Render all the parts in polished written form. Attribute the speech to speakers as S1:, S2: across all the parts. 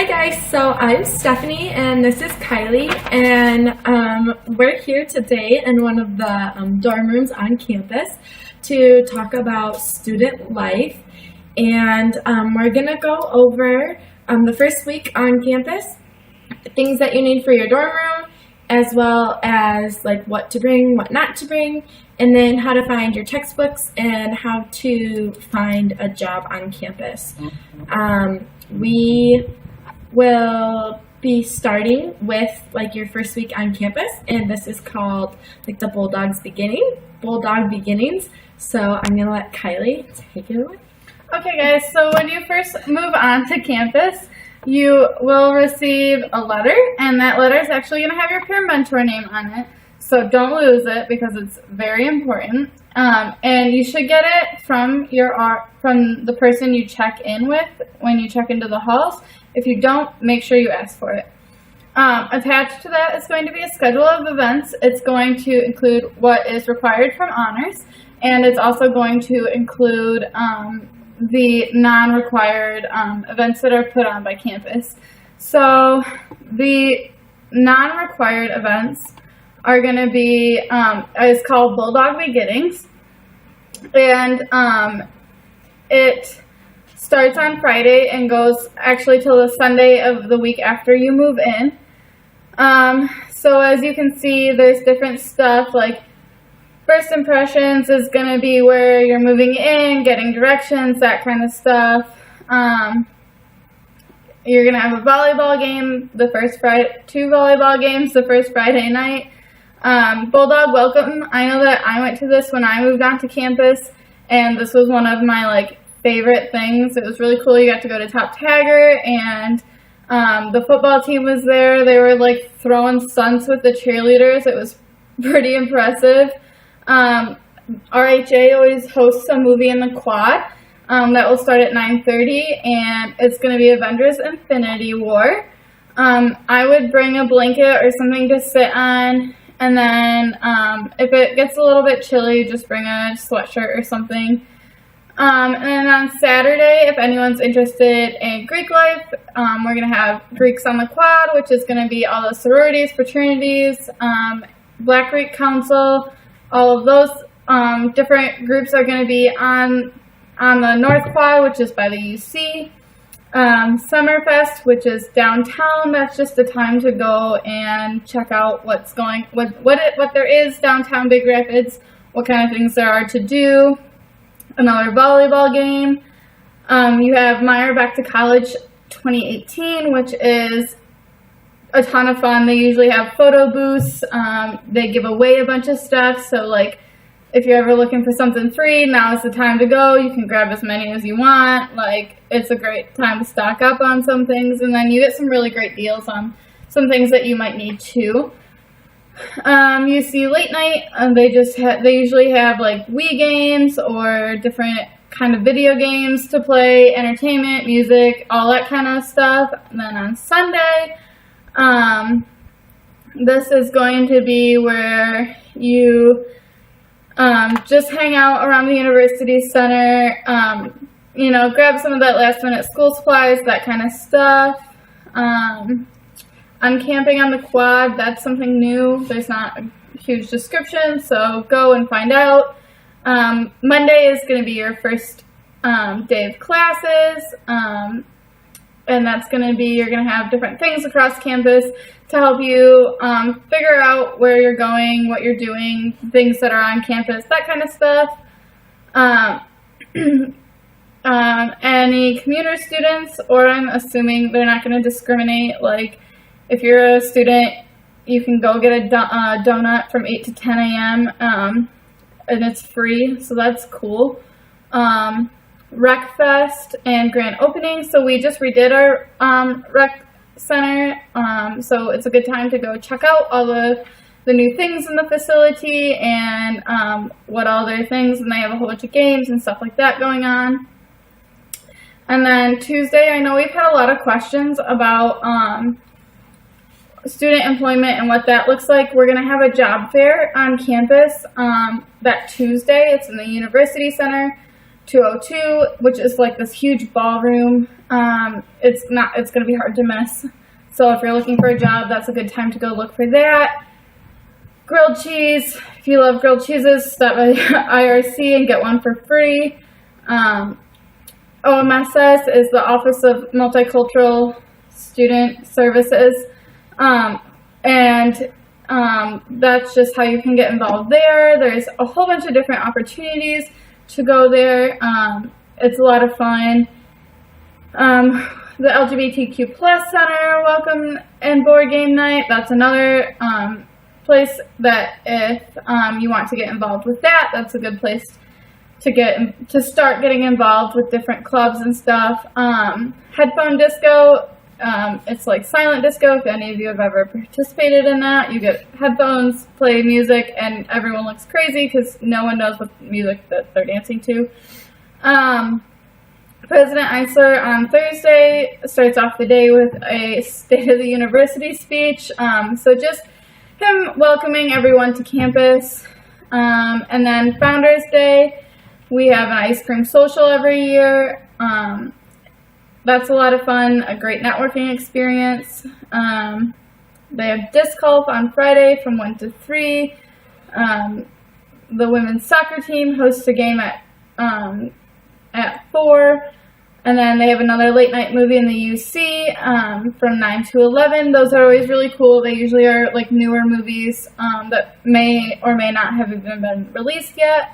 S1: Hi guys, so I'm Stephanie and this is Kylie, and we're here today in one of the dorm rooms on campus to talk about student life, and we're going to go over the first week on campus, things that you need for your dorm room, as well as like what to bring, what not to bring, and then how to find your textbooks and how to find a job on campus. We will be starting with like your first week on campus, and this is called like the Bulldog Beginnings. So I'm gonna let Kylie take it away.
S2: Okay guys, so when you first move on to campus, you will receive a letter, and that letter is actually going to have your peer mentor name on it, so don't lose it because it's very important. And you should get it from the person you check in with when you check into the halls. If you don't, make sure you ask for it. Attached to that is going to be a schedule of events. It's going to include what is required from honors, and it's also going to include the non-required events that are put on by campus. So the non-required events are going to be, it's called Bulldog Beginnings, and it starts on Friday and goes actually till the Sunday of the week after you move in. So as you can see, there's different stuff like first impressions is going to be where you're moving in, getting directions, that kind of stuff. You're going to have a volleyball game, two volleyball games the first Friday night. Bulldog Welcome, I know that I went to this when I moved onto campus, and this was one of my favorite things. It was really cool. You got to go to Top Tagger, and the football team was there. They were throwing stunts with the cheerleaders. It was pretty impressive. RHA always hosts a movie in the quad that will start at 9:30, and it's going to be Avengers Infinity War. I would bring a blanket or something to sit on, and then if it gets a little bit chilly, just bring a sweatshirt or something. And then on Saturday, if anyone's interested in Greek life, we're going to have Greeks on the quad, which is going to be all the sororities, fraternities, Black Greek Council. All of those different groups are going to be on the North Quad, which is by the UC. Summerfest, which is downtown. That's just a time to go and check out what there is downtown Big Rapids, what kind of things there are to do. Another volleyball game. You have Meyer Back to College 2018, which is a ton of fun. They usually have photo booths. They give away a bunch of stuff. So if you're ever looking for something free, now is the time to go. You can grab as many as you want. It's a great time to stock up on some things, and then you get some really great deals on some things that you might need too. You see late night, they usually have Wii games or different kind of video games to play, entertainment, music, all that kind of stuff. And then on Sunday, this is going to be where you just hang out around the university center, grab some of that last minute school supplies, that kind of stuff. On camping on the quad, that's something new. There's not a huge description, so go and find out. Monday is going to be your first day of classes, and that's going to be, you're going to have different things across campus to help you figure out where you're going, what you're doing, things that are on campus, that kind of stuff. Any commuter students, or I'm assuming they're not going to discriminate, if you're a student, you can go get a donut from 8 to 10 a.m., and it's free, so that's cool. Rec Fest and grand opening, so we just redid our rec center, so it's a good time to go check out all the new things in the facility and what all their things, and they have a whole bunch of games and stuff like that going on. And then Tuesday, I know we've had a lot of questions about student employment and what that looks like. We're going to have a job fair on campus that Tuesday. It's in the University Center. 202, which is like this huge ballroom. It's going to be hard to miss. So if you're looking for a job, that's a good time to go look for that. Grilled cheese. If you love grilled cheeses, stop by IRC and get one for free. OMSS is the Office of Multicultural Student Services. That's just how you can get involved there. There's a whole bunch of different opportunities to go there. It's a lot of fun. The LGBTQ plus Center Welcome and Board Game Night. That's another place that if you want to get involved with that, that's a good place to start getting involved with different clubs and stuff. Headphone disco. It's like silent disco. If any of you have ever participated in that, you get headphones, play music, and everyone looks crazy because no one knows what music that they're dancing to. President Eisler on Thursday starts off the day with a State of the University speech. So just him welcoming everyone to campus. And then Founders Day, we have an ice cream social every year. That's a lot of fun, a great networking experience. They have disc golf on Friday from 1 to 3. The women's soccer team hosts a game at 4. And then they have another late night movie in the UC from 9 to 11. Those are always really cool. They usually are like newer movies that may or may not have even been released yet.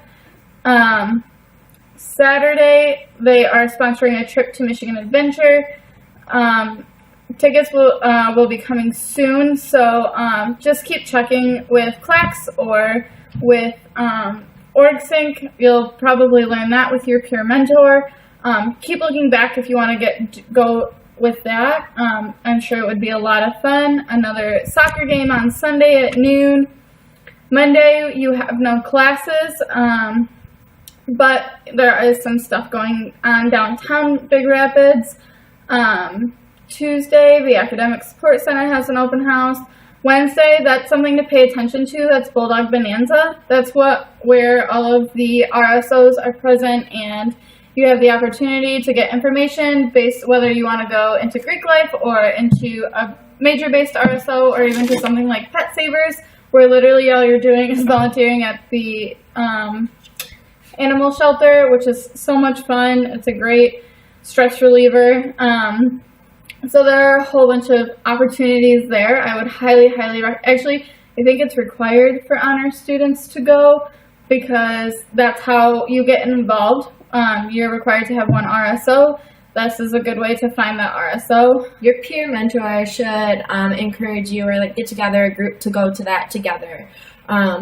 S2: Saturday, they are sponsoring a trip to Michigan Adventure. Tickets will be coming soon, so just keep checking with CLACS or with OrgSync. You'll probably learn that with your peer mentor. Keep looking back if you want to go with that. I'm sure it would be a lot of fun. Another soccer game on Sunday at noon. Monday, you have no classes. But there is some stuff going on downtown Big Rapids. Tuesday, the Academic Support Center has an open house. Wednesday, that's something to pay attention to. That's Bulldog Bonanza. That's where all of the RSOs are present, and you have the opportunity to get information based whether you want to go into Greek life or into a major-based RSO or even to something like Pet Savers, where literally all you're doing is volunteering at the animal shelter, which is so much fun. It's a great stress reliever. So there are a whole bunch of opportunities there. I would highly actually, I think it's required for honor students to go because that's how you get involved. You're required to have one RSO. This is a good way to find that RSO.
S1: Your peer mentor should encourage you or get together a group to go to that together.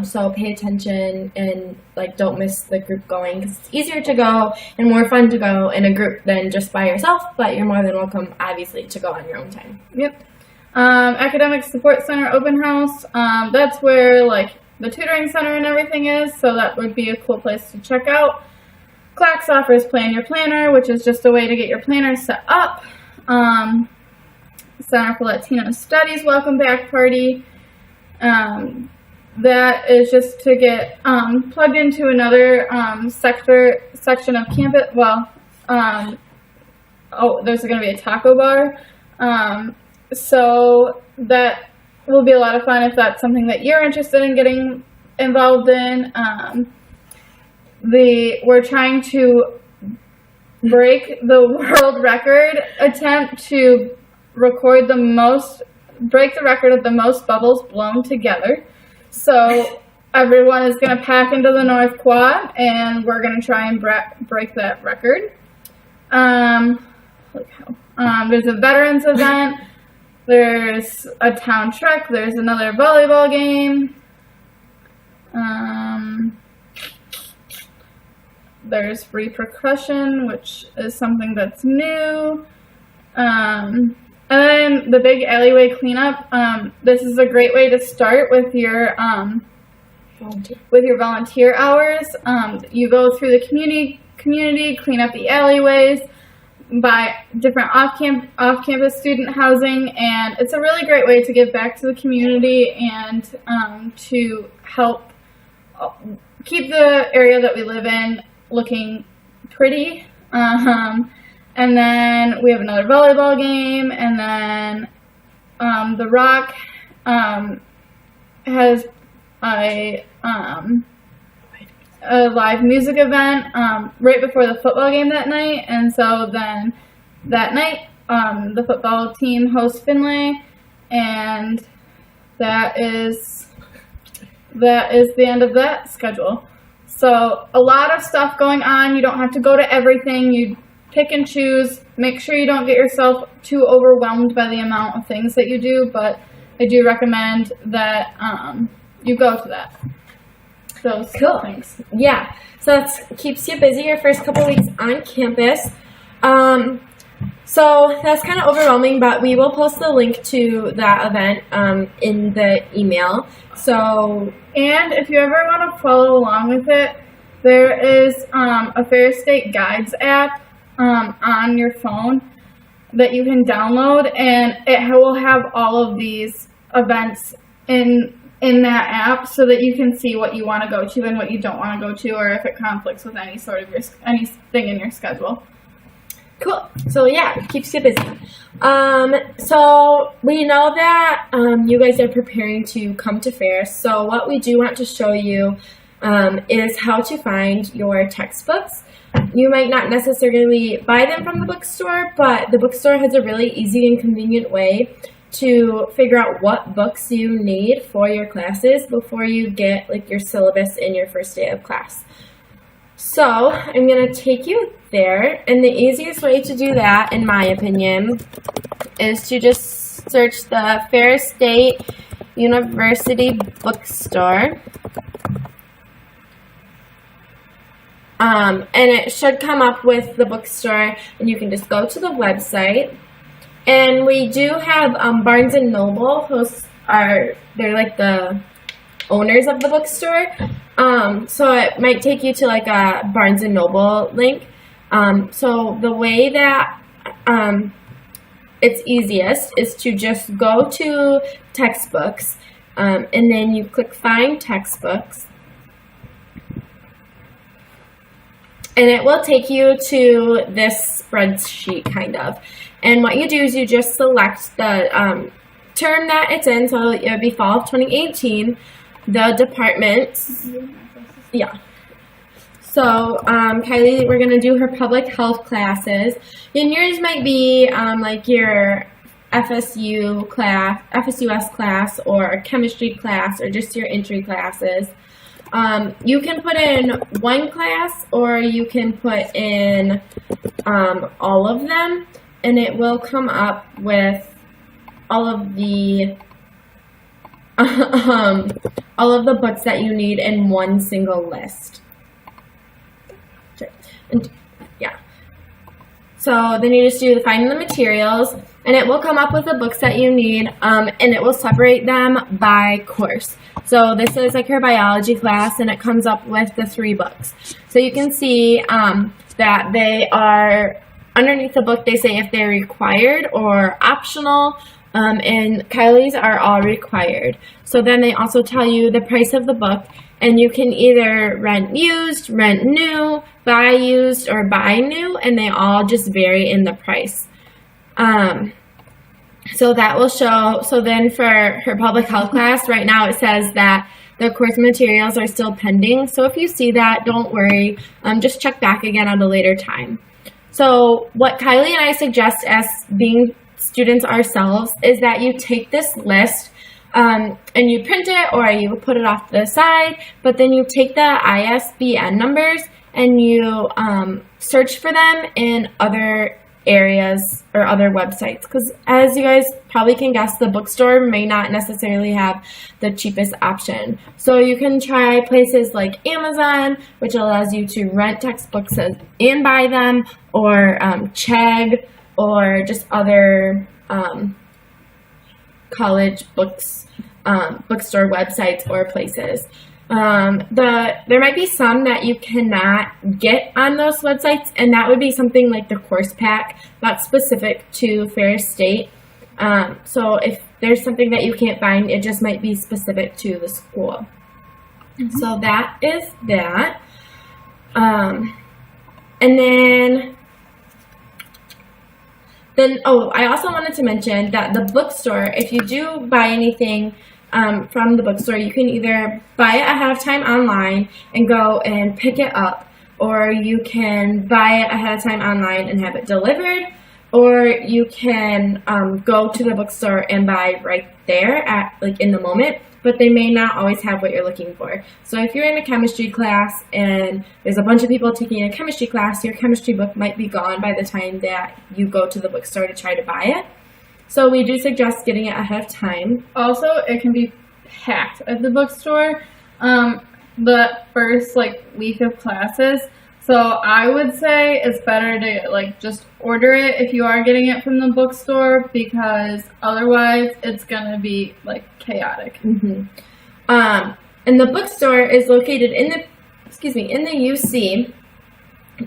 S1: So pay attention and don't miss the group going because it's easier to go and more fun to go in a group than just by yourself, but you're more than welcome obviously to go on your own time.
S2: Yep. Academic Support Center open house, that's where the tutoring center and everything is, so that would be a cool place to check out. CLACS offers Plan Your Planner, which is just a way to get your planner set up. Center for Latino Studies Welcome Back Party. That is just to get plugged into another section of campus. Well, there's going to be a taco bar. So that will be a lot of fun if that's something that you're interested in getting involved in. We're trying to break the world record attempt to break the record of the most bubbles blown together. So everyone is going to pack into the North Quad, and we're going to try and break that record. There's a veterans event. There's a town trek. There's another volleyball game. There's free percussion, which is something that's new. And then the big alleyway cleanup. This is a great way to start with your volunteer hours. You go through the community, clean up the alleyways, buy different off-campus student housing, and it's a really great way to give back to the community and to help keep the area that we live in looking pretty. And then we have another volleyball game, and then The Rock has a live music event right before the football game that night, and so then that night the football team hosts Finlay, and that is the end of that schedule. So a lot of stuff going on. You don't have to go to everything. You pick and choose. Make sure you don't get yourself too overwhelmed by the amount of things that you do, but I do recommend that you go to that. Those
S1: Cool.
S2: things.
S1: Yeah, so that keeps you busy your first couple weeks on campus. So that's kind of overwhelming, but we will post the link to that event in the email. So,
S2: And if you ever want to follow along with it, there is a Ferris State Guides app on your phone that you can download, and it will have all of these events in that app so that you can see what you want to go to and what you don't want to go to, or if it conflicts with anything in your schedule.
S1: cool. So yeah, it keeps you busy. So we know that you guys are preparing to come to Ferris. So what we do want to show you is how to find your textbooks. You might not necessarily buy them from the bookstore, but the bookstore has a really easy and convenient way to figure out what books you need for your classes before you get like your syllabus in your first day of class. So I'm going to take you there, and the easiest way to do that, in my opinion, is to just search the Ferris State University bookstore. And it should come up with the bookstore, and you can just go to the website. And we do have Barnes & Noble they're like the owners of the bookstore. So it might take you to like a Barnes & Noble link. So the way that it's easiest is to just go to textbooks, and then you click find textbooks. And it will take you to this spreadsheet, kind of. And what you do is you just select the term that it's in. So it would be fall of 2018. The department. Yeah. So, Kylie, we're going to do her public health classes. And yours might be like your FSUS class, or a chemistry class, or just your entry classes. You can put in one class, or you can put in all of them, and it will come up with all of the books that you need in one single list. And, yeah. So then you just do finding the materials, and it will come up with the books that you need, and it will separate them by course. So this is like her biology class, and it comes up with the 3 books. So you can see that they are, underneath the book, they say if they're required or optional, and Kylie's are all required. So then they also tell you the price of the book, and you can either rent used, rent new, buy used, or buy new, and they all just vary in the price. So that will show, so then for her public health class, right now it says that the course materials are still pending. So if you see that, don't worry, just check back again at a later time. So what Kylie and I suggest as being students ourselves is that you take this list and you print it, or you put it off to the side, but then you take the ISBN numbers and you search for them in other areas or other websites, because as you guys probably can guess, the bookstore may not necessarily have the cheapest option. So you can try places like Amazon, which allows you to rent textbooks and buy them, or Chegg, or just other college books, bookstore websites or places. There might be some that you cannot get on those websites, and that would be something like the course pack that's specific to Ferris State. So if there's something that you can't find, it just might be specific to the school. Mm-hmm. So that is that. And And then, I also wanted to mention that the bookstore, if you do buy anything from the bookstore, you can either buy it ahead of time online and go and pick it up, or you can buy it ahead of time online and have it delivered, or you can go to the bookstore and buy right there in the moment, but they may not always have what you're looking for. So if you're in a chemistry class and there's a bunch of people taking a chemistry class, your chemistry book might be gone by the time that you go to the bookstore to try to buy it. So we do suggest getting it ahead of time.
S2: Also, it can be packed at the bookstore the first week of classes. So I would say it's better to just order it if you are getting it from the bookstore, because otherwise it's gonna be chaotic.
S1: Mm-hmm. And the bookstore is located in the UC,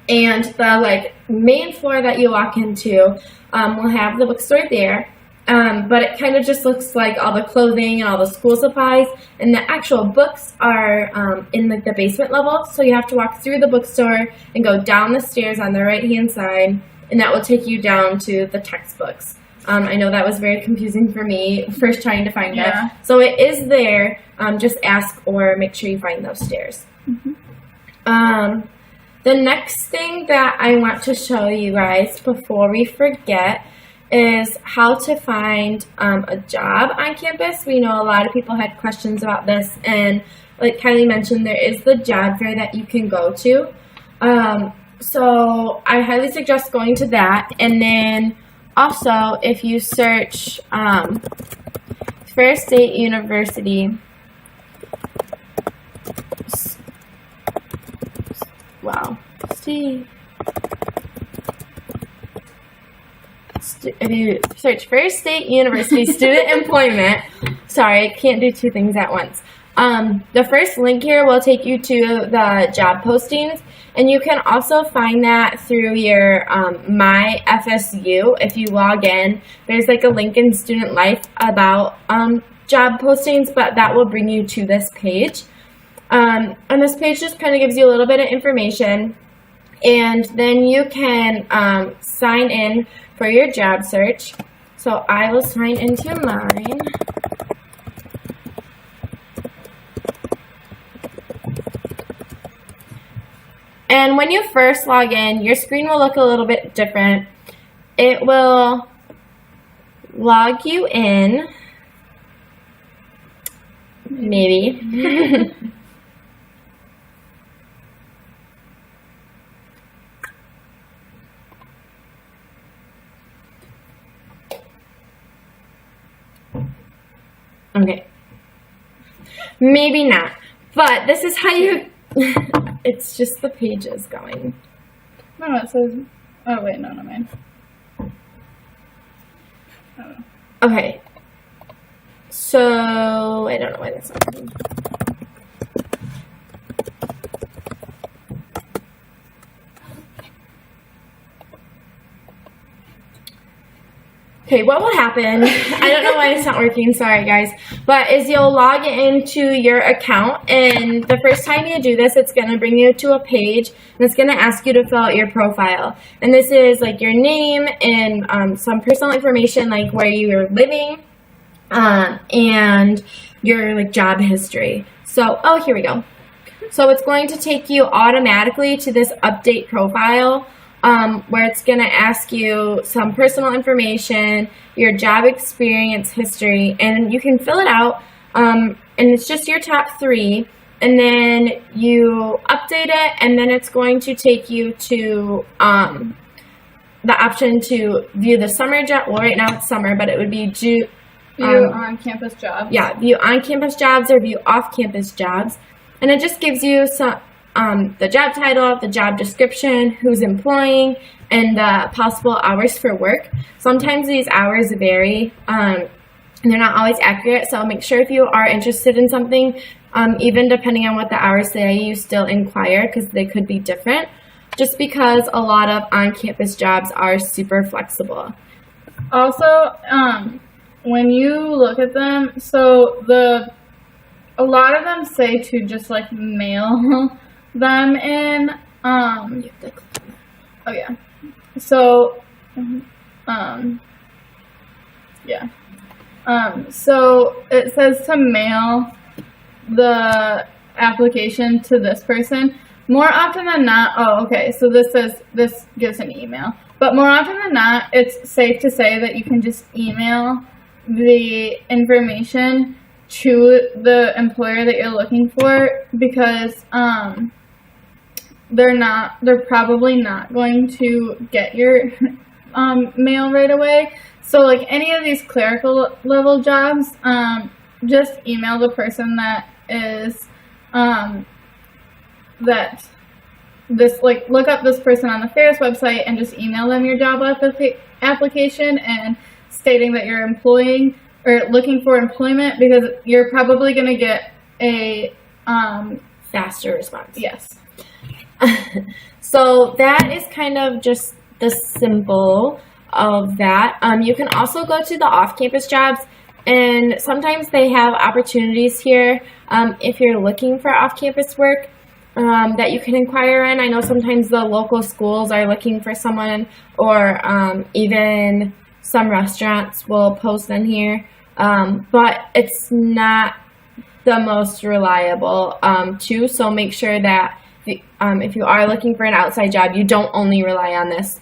S1: and the main floor that you walk into will have the bookstore there. But it kind of just looks like all the clothing and all the school supplies, and the actual books are in the basement level. So you have to walk through the bookstore and go down the stairs on the right-hand side, and that will take you down to the textbooks. I know that was very confusing for me first trying to find it. So it is there. Just ask or make sure you find those stairs. Mm-hmm. The next thing that I want to show you guys before we forget is how to find a job on campus. We know a lot of people had questions about this, and like Kylie mentioned, there is the job fair that you can go to. So I highly suggest going to that. And then also, if you search Ferris State University, if you search Ferris State University student employment, sorry, I can't do two things at once. The first link here will take you to the job postings, and you can also find that through your My FSU. If you log in, there's like a link in Student Life about job postings, but that will bring you to this page. And this page just kind of gives you a little bit of information, and then you can sign in for your job search. So I will sign into mine. And when you first log in, your screen will look a little bit different. It will log you in, maybe. Okay, maybe not, but this is how you, it's just the pages going.
S2: No, it says, oh wait, no, mine. Oh.
S1: Okay, so, I don't know why that's not working. Okay, what will happen, I don't know why it's not working, sorry guys, but is you'll log into your account, and the first time you do this, it's going to bring you to a page, and it's going to ask you to fill out your profile. And this is like your name and some personal information, like where you're living, and your like job history. So, oh, here we go. So it's going to take you automatically to this update profile, where it's going to ask you some personal information, your job experience history, and you can fill it out, and it's just your top 3, and then you update it, and then it's going to take you to the option to view the summer job. Well, right now it's summer, but it would be view
S2: on-campus jobs.
S1: Yeah, view on-campus jobs or view off-campus jobs, and it just gives you some the job title, the job description, who's employing, and the possible hours for work. Sometimes these hours vary, and they're not always accurate, so make sure if you are interested in something, even depending on what the hours say, you still inquire, because they could be different, just because a lot of on-campus jobs are super flexible.
S2: Also, when you look at them, so a lot of them say to just like mail them in, Oh, yeah. So, yeah. So it says to mail the application to this person. More often than not, so this gives an email. But more often than not, it's safe to say that you can just email the information to the employer that you're looking for, because they're probably not going to get your mail right away. So like any of these clerical level jobs, just email the person that is look up this person on the Ferris website and just email them your job application and stating that you're employing or looking for employment, because you're probably going to get a
S1: faster response.
S2: Yes.
S1: So that is kind of just the simple of that. You can also go to the off-campus jobs, and sometimes they have opportunities here if you're looking for off-campus work that you can inquire in. I know sometimes the local schools are looking for someone, or even some restaurants will post in here, but it's not the most reliable too, so make sure that if you are looking for an outside job, you don't only rely on this.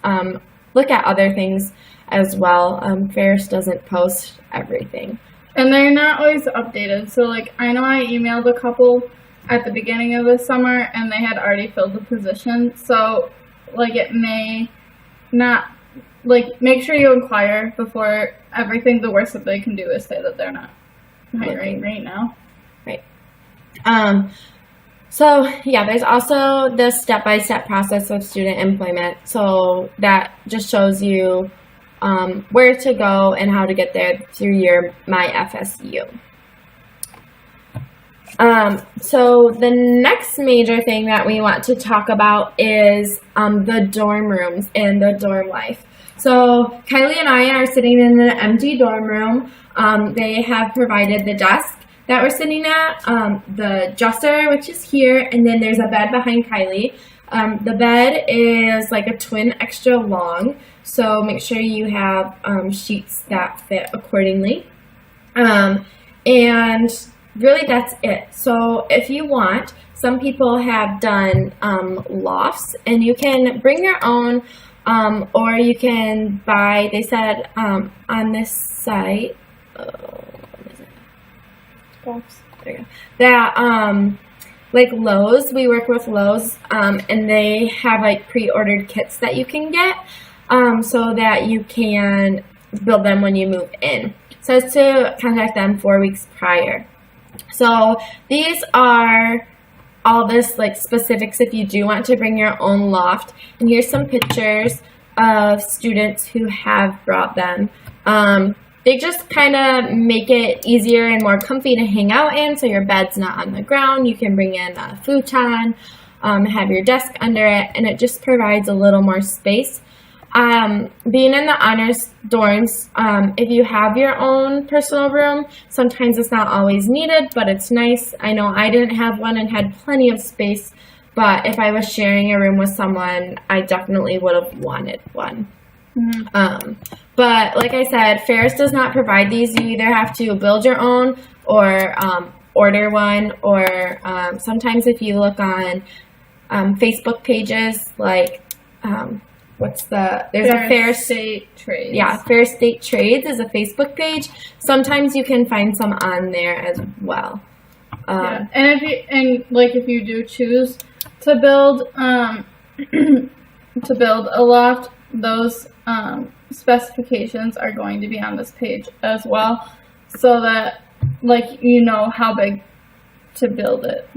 S1: Look at other things as well. Ferris doesn't post everything.
S2: And they're not always updated. So, like, I know I emailed a couple at the beginning of the summer, and they had already filled the position. So, like, it may not, like, make sure you inquire before everything. The worst that they can do is say that they're not hiring right now.
S1: Right. So, yeah, there's also the step-by-step process of student employment. So that just shows you where to go and how to get there through your MyFSU. So the next major thing that we want to talk about is the dorm rooms and the dorm life. So Kylie and I are sitting in an empty dorm room. They have provided the desk that we're sitting at, the dresser, which is here, and then there's a bed behind Kylie. The bed is like a twin extra long, so make sure you have sheets that fit accordingly. And really that's it. So if you want, some people have done lofts, and you can bring your own, or you can buy, they said on this site, there you go. That like Lowe's, we work with Lowe's, and they have like pre-ordered kits that you can get, so that you can build them when you move in. So it's to contact them 4 weeks prior. So these are all this like specifics if you do want to bring your own loft. And here's some pictures of students who have brought them. They just kind of make it easier and more comfy to hang out in, so your bed's not on the ground. You can bring in a futon, have your desk under it, and it just provides a little more space. Being in the honors dorms, if you have your own personal room, sometimes it's not always needed, but it's nice. I know I didn't have one and had plenty of space, but if I was sharing a room with someone, I definitely would have wanted one. Mm-hmm. But like I said, Ferris does not provide these. You either have to build your own or order one, or sometimes if you look on Facebook pages, like there's a Ferris State Trades. Yeah, Ferris State Trades is a Facebook page. Sometimes you can find some on there as well.
S2: Yeah, and if you do choose to build a loft, those specifications are going to be on this page as well, so that you know how big to build it.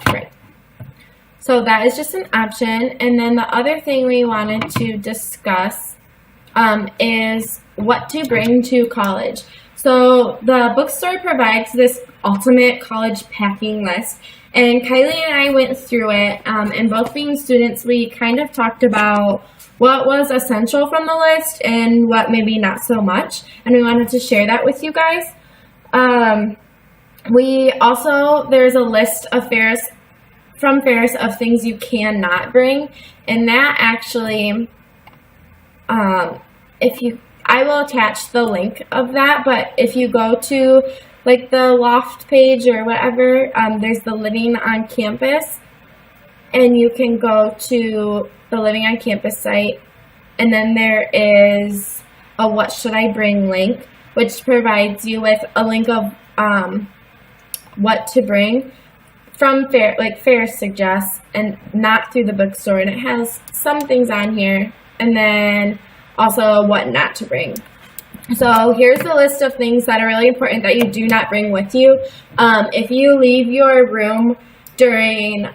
S1: Right. So that is just an option. And then the other thing we wanted to discuss is what to bring to college. So the bookstore provides this ultimate college packing list, and Kylie and I went through it, and both being students, we kind of talked about what was essential from the list and what maybe not so much, and we wanted to share that with you guys. There's a list of Ferris from Ferris of things you cannot bring, and that actually, I will attach the link of that, but if you go to like the Loft page or whatever, there's the Living on Campus, and you can go to the Living on Campus site, and then there is a What Should I Bring link, which provides you with a link of what to bring from Ferris suggests, and not through the bookstore, and it has some things on here, and then also what not to bring. So here's the list of things that are really important that you do not bring with you. If you leave your room during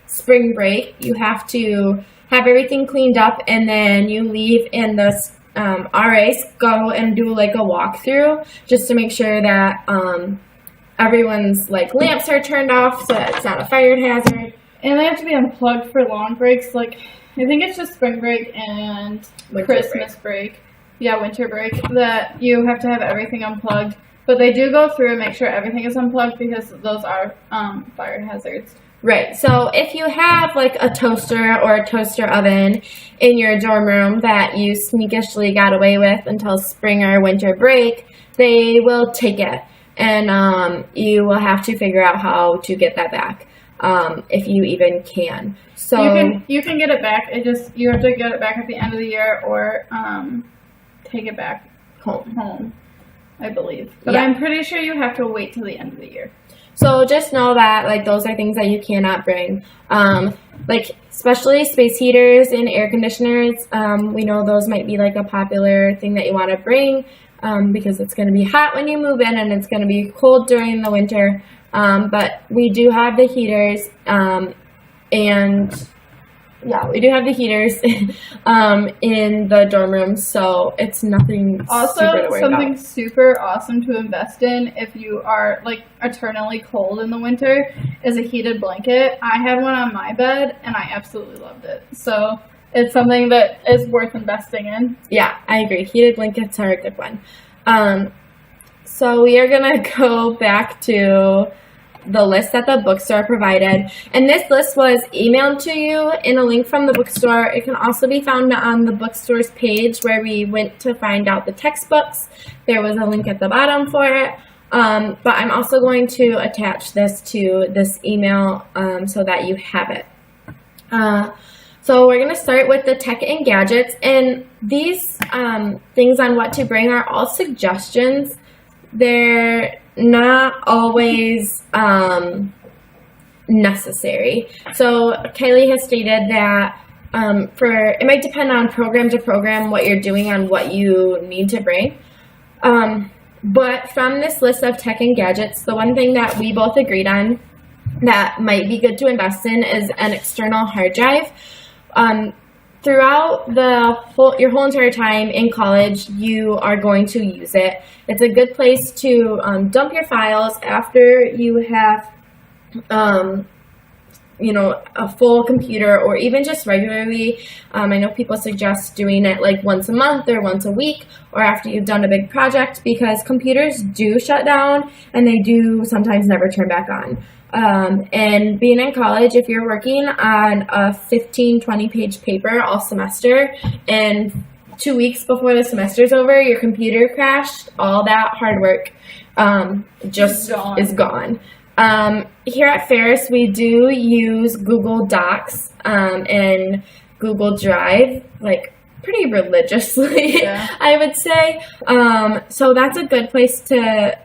S1: spring break, you have to have everything cleaned up, and then you leave, and the RAs go and do like a walkthrough just to make sure that everyone's lamps are turned off so that it's not a fire hazard.
S2: And they have to be unplugged for long breaks. I think it's just spring break and Christmas break. Yeah, winter break. That you have to have everything unplugged. But they do go through and make sure everything is unplugged because those are fire hazards.
S1: Right. So if you have a toaster or a toaster oven in your dorm room that you sneakishly got away with until spring or winter break, they will take it. And you will have to figure out how to get that back, if you even can. So
S2: you can get it back. You have to get it back at the end of the year or take it back home, I believe. But yeah. I'm pretty sure you have to wait till the end of the year.
S1: So just know that those are things that you cannot bring. Especially space heaters and air conditioners. We know those might be a popular thing that you want to bring. Because it's going to be hot when you move in and it's going to be cold during the winter. But we do have the heaters, we do have the heaters in the dorm room, so it's nothing super to worry
S2: something
S1: about.
S2: Super awesome to invest in if you are eternally cold in the winter is a heated blanket. I had one on my bed and I absolutely loved it. So it's something that is worth investing in.
S1: Yeah, I agree. Heated blankets are a good one. So we are going to go back to the list that the bookstore provided. And this list was emailed to you in a link from the bookstore. It can also be found on the bookstore's page where we went to find out the textbooks. There was a link at the bottom for it. But I'm also going to attach this to this email so that you have it. So we're going to start with the tech and gadgets, and these things on what to bring are all suggestions. They're not always necessary. So Kylie has stated that it might depend on program to program what you're doing on what you need to bring. But from this list of tech and gadgets, the one thing that we both agreed on that might be good to invest in is an external hard drive. Throughout your whole entire time in college, you are going to use it. It's a good place to dump your files after you have, a full computer, or even just regularly. I know people suggest doing it once a month or once a week, or after you've done a big project, because computers do shut down and they do sometimes never turn back on. And being in college, if you're working on a 20 page paper all semester and 2 weeks before the semester's over, your computer crashed, all that hard work is gone. Here at Ferris, we do use Google Docs and Google Drive, pretty religiously, yeah. I would say. So that's a good place to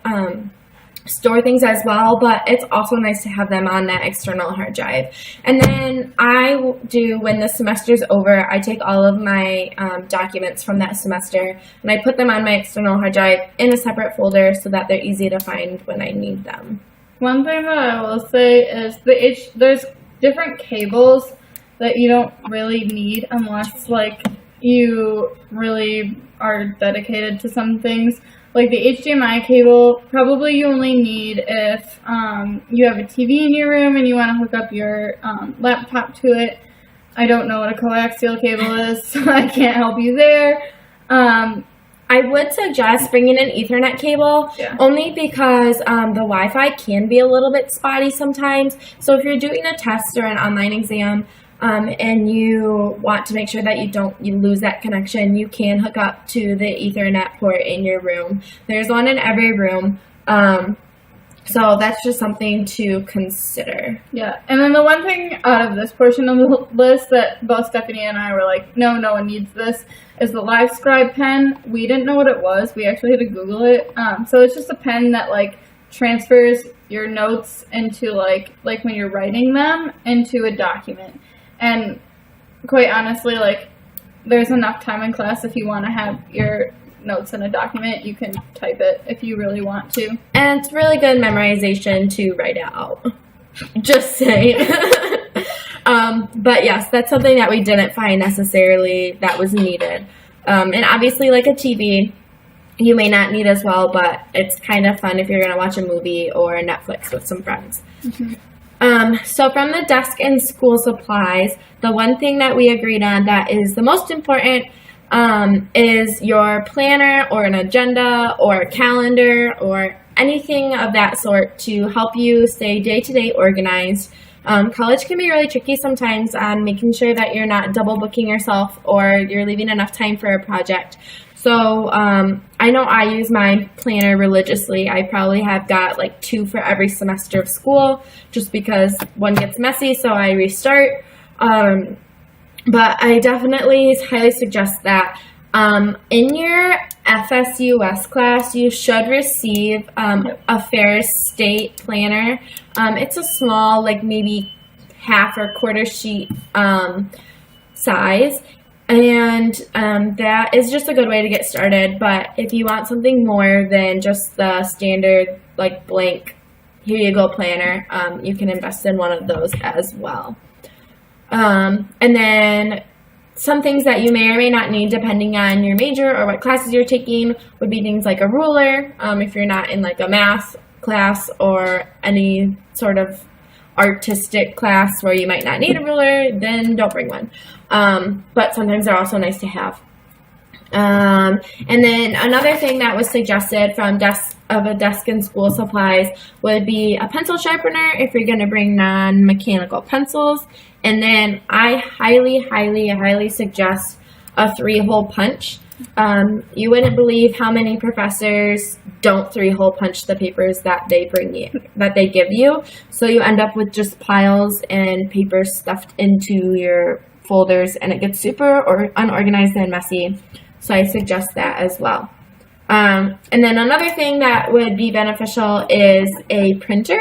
S1: store things as well, but it's also nice to have them on that external hard drive. And then when the semester's over, I take all of my documents from that semester and I put them on my external hard drive in a separate folder so that they're easy to find when I need them.
S2: One thing that I will say is there's different cables that you don't really need unless you really are dedicated to some things. The HDMI cable, probably you only need if you have a TV in your room and you want to hook up your laptop to it. I don't know what a coaxial cable is, so I can't help you there.
S1: I would suggest bringing an Ethernet cable, only because the Wi-Fi can be a little bit spotty sometimes. So if you're doing a test or an online exam, and you want to make sure that you lose that connection, you can hook up to the Ethernet port in your room. There's one in every room. So that's just something to consider.
S2: Yeah, and then the one thing out of this portion of the list that both Stephanie and I were like, no one needs this, is the Live Scribe pen. We didn't know what it was. We actually had to Google it. So it's just a pen that, like, transfers your notes into, like when you're writing them, into a document. And quite honestly, like, there's enough time in class if you want to have your notes in a document, you can type it if you really want to.
S1: And it's really good memorization to write it out. Just saying. But yes, that's something that we didn't find necessarily that was needed. And obviously, like a TV, you may not need as well, but it's kind of fun if you're going to watch a movie or Netflix with some friends. Mm-hmm. So from the desk and school supplies, the one thing that we agreed on that is the most important is your planner or an agenda or a calendar or anything of that sort to help you stay day-to-day organized. College can be really tricky sometimes on making sure that you're not double booking yourself or you're leaving enough time for a project. So I know I use my planner religiously. I probably have got like 2 for every semester of school just because one gets messy, so I restart. But I definitely highly suggest that. In your FSUS class, you should receive a Ferris state planner. It's a small, like maybe half or quarter sheet size. And that is just a good way to get started. But if you want something more than just the standard, like, blank, here you go planner, you can invest in one of those as well. And then some things that you may or may not need depending on your major or what classes you're taking would be things like a ruler. If you're not in like a math class or any sort of artistic class where you might not need a ruler, then don't bring one. But sometimes they're also nice to have. And then another thing that was suggested from desk and school supplies would be a pencil sharpener if you're going to bring non-mechanical pencils. And then I highly suggest a 3-hole punch. You wouldn't believe how many professors don't 3-hole punch the papers that they give you. So you end up with just piles and papers stuffed into your folders, and it gets super unorganized and messy. So I suggest that as well. And then another thing that would be beneficial is a printer.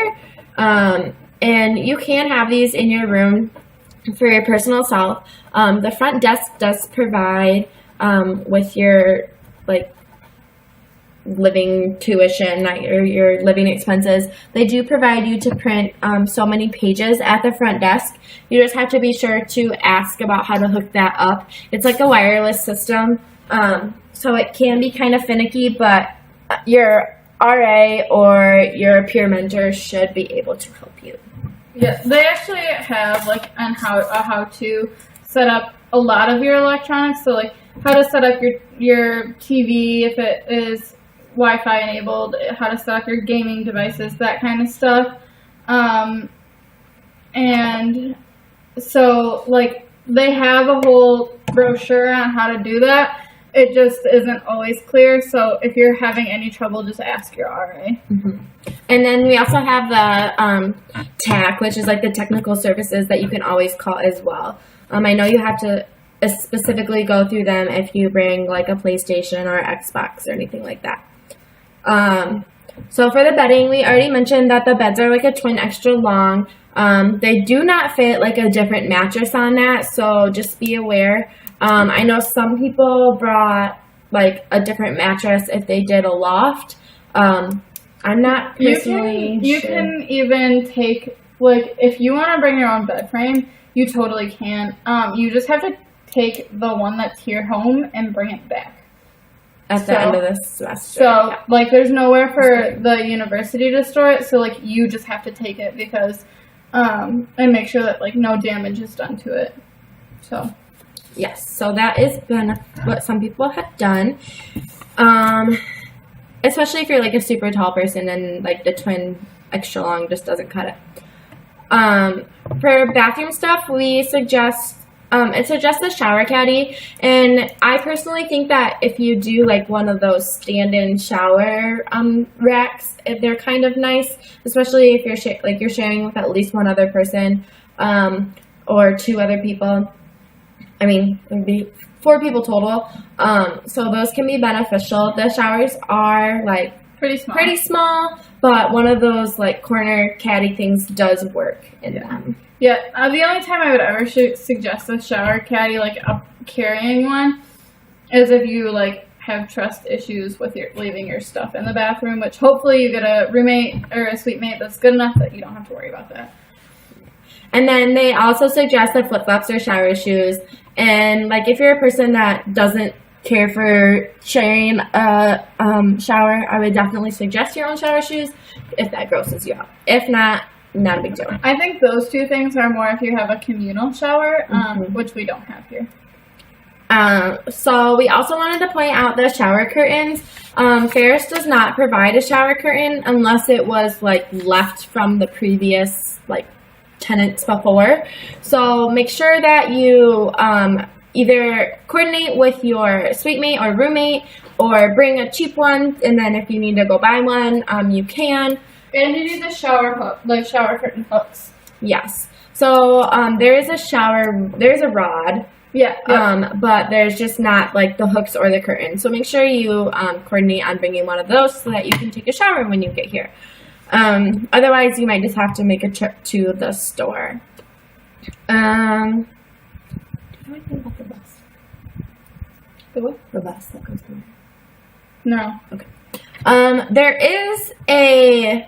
S1: And you can have these in your room for your personal self. The front desk does provide with your living tuition or your living expenses, they do provide you to print so many pages at the front desk. You just have to be sure to ask about how to hook that up. It's like a wireless system, so it can be kind of finicky, but your RA or your peer mentor should be able to help you.
S2: Yeah, they actually have on how to set up a lot of your electronics. So how to set up your TV if it is Wi-Fi enabled, how to set up your gaming devices, that kind of stuff. And so they have a whole brochure on how to do that. It just isn't always clear. So if you're having any trouble, just ask your RA.
S1: Mm-hmm. And then we also have the TAC, which is the technical services that you can always call as well. I know you have to specifically go through them if you bring a PlayStation or Xbox or anything like that. So for the bedding, we already mentioned that the beds are a twin extra long. They do not fit a different mattress on that, so just be aware. I know some people brought a different mattress if they did a loft. I'm not personally
S2: You can even take, if you want to bring your own bed frame, you totally can. You just have to take the one that's here home and bring it back.
S1: At the end of the semester.
S2: So, there's nowhere for the university to store it, so, you just have to take it because, and make sure that, no damage is done to it. So.
S1: Yes, so that is what some people have done. Especially if you're like a super tall person and like the twin extra long just doesn't cut it. For bathroom stuff, we suggest the shower caddy, and I personally think that if you do like one of those stand-in shower racks, they're kind of nice, especially if you're sharing with at least one other person or two other people. I mean, it would be 4 people total. So those can be beneficial. The showers are like pretty small, but one of those like corner caddy things does work in them.
S2: Yeah, the only time I would ever suggest a shower caddy, like carrying one, is if you like have trust issues with leaving your stuff in the bathroom, which hopefully you get a roommate or a suite mate that's good enough that you don't have to worry about that.
S1: And then they also suggest that flip-flops or shower shoes. And like if you're a person that doesn't care for sharing a shower, I would definitely suggest your own shower shoes if that grosses you out. If not a big deal.
S2: I think those two things are more if you have a communal shower, which we don't have here.
S1: So we also wanted to point out the shower curtains. Ferris does not provide a shower curtain unless it was like left from the previous like tenants before. So make sure that you either coordinate with your suite mate or roommate, or bring a cheap one, and then if you need to go buy one, you can.
S2: And you need the shower curtain hooks.
S1: Yes. So there's a rod.
S2: Yeah.
S1: But there's just not like the hooks or the curtain. So make sure you coordinate on bringing one of those so that you can take a shower when you get here. Otherwise, you might just have to make a trip to the store. How do I think about the bus?
S2: The what?
S1: The bus that goes through.
S2: No.
S1: Okay. There is a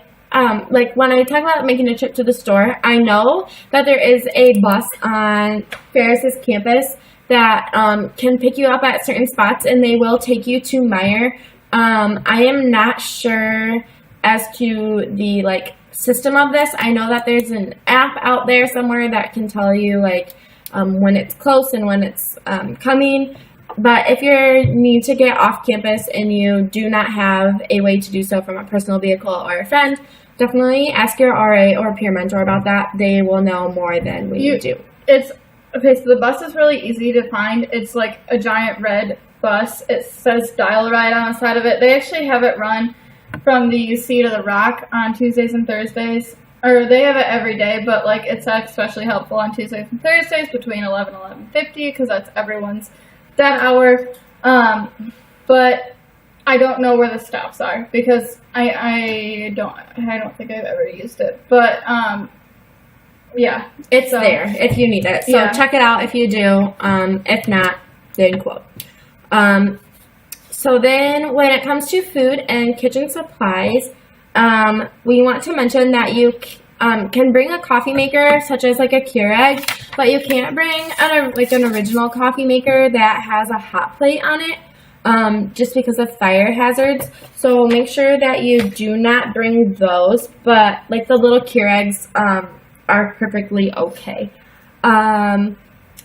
S1: like when I talk about making a trip to the store, I know that there is a bus on Ferris's campus that can pick you up at certain spots, and they will take you to Meyer. I am not sure as to the like system of this. I know that there's an app out there somewhere that can tell you like when it's close and when it's coming. But if you need to get off campus and you do not have a way to do so from a personal vehicle or a friend, definitely ask your RA or peer mentor about that. They will know more than we do.
S2: It's okay. So the bus is really easy to find. It's like a giant red bus. It says Dial Ride on the side of it. They actually have it run from the UC to the Rock on Tuesdays and Thursdays. Or they have it every day, but like it's especially helpful on Tuesdays and Thursdays between 11 and 11:50 because that's everyone's that hour. But I don't know where the stops are because I don't think I've ever used it. But yeah,
S1: it's there if you need it. So check it out if you do. If not, then quote. So then when it comes to food and kitchen supplies, we want to mention that you can bring a coffee maker such as like a Keurig, but you can't bring an original coffee maker that has a hot plate on it, just because of fire hazards. So make sure that you do not bring those, but like the little Keurigs are perfectly okay.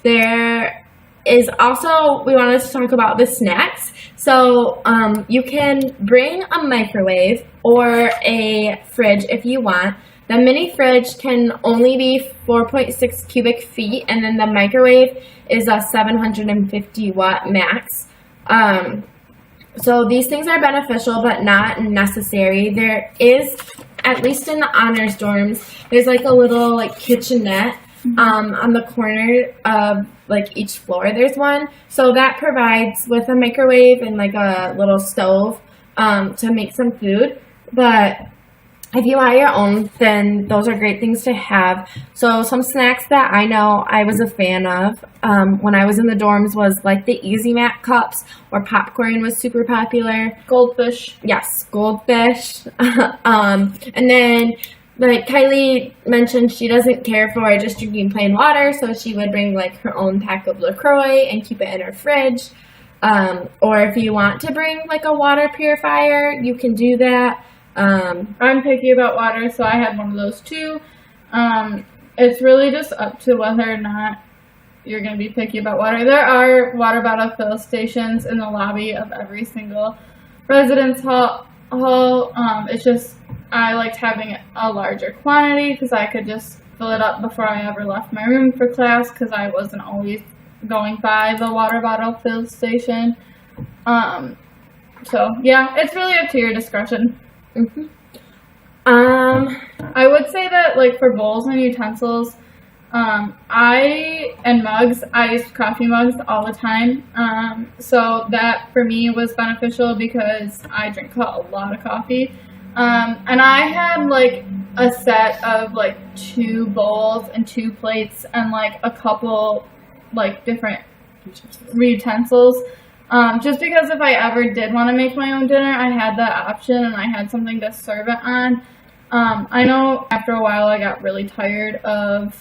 S1: There is also, we wanted to talk about the snacks. So you can bring a microwave or a fridge if you want. The mini fridge can only be 4.6 cubic feet, and then the microwave is a 750 watt max. So these things are beneficial but not necessary. There is, at least in the honors dorms, there's like a little like kitchenette on the corner of like each floor. There's one, so that provides with a microwave and like a little stove to make some food. But if you want your own, then those are great things to have. So some snacks that I know I was a fan of when I was in the dorms was like the Easy Mac cups, or popcorn was super popular.
S2: Goldfish.
S1: Yes, goldfish. And then like Kylie mentioned, she doesn't care for just drinking plain water, so she would bring like her own pack of LaCroix and keep it in her fridge. Or if you want to bring like a water purifier, you can do that.
S2: I'm picky about water, so I had one of those too. It's really just up to whether or not you're going to be picky about water. There are water bottle fill stations in the lobby of every single residence hall. It's just I liked having a larger quantity because I could just fill it up before I ever left my room for class because I wasn't always going by the water bottle fill station. So yeah, it's really up to your discretion.
S1: Mm-hmm.
S2: I would say that like for bowls and utensils, and mugs, I use coffee mugs all the time. So that for me was beneficial because I drink a lot of coffee. And I had like a set of like 2 bowls and 2 plates and like a couple like different utensils. Just because if I ever did want to make my own dinner, I had that option and I had something to serve it on. I know after a while I got really tired of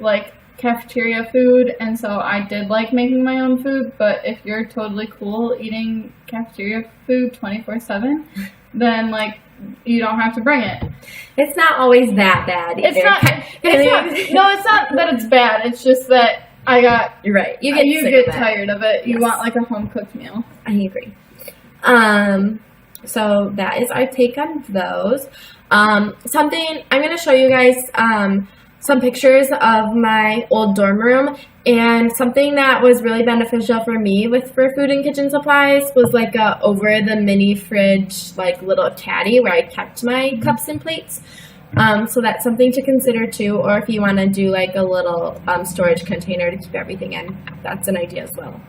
S2: like cafeteria food, and so I did like making my own food, but if you're totally cool eating cafeteria food 24/7, then like you don't have to bring it.
S1: It's not always that bad either.
S2: It's not that it's bad, it's just that
S1: you're right. You
S2: get tired of it. You
S1: Yes.
S2: want like a home cooked meal.
S1: I agree. So that is our take on those. Something I'm going to show you guys some pictures of my old dorm room, and something that was really beneficial for me for food and kitchen supplies was like a over the mini fridge like little caddy where I kept my cups and plates. So that's something to consider too, or if you want to do like a little storage container to keep everything in, that's an idea as well.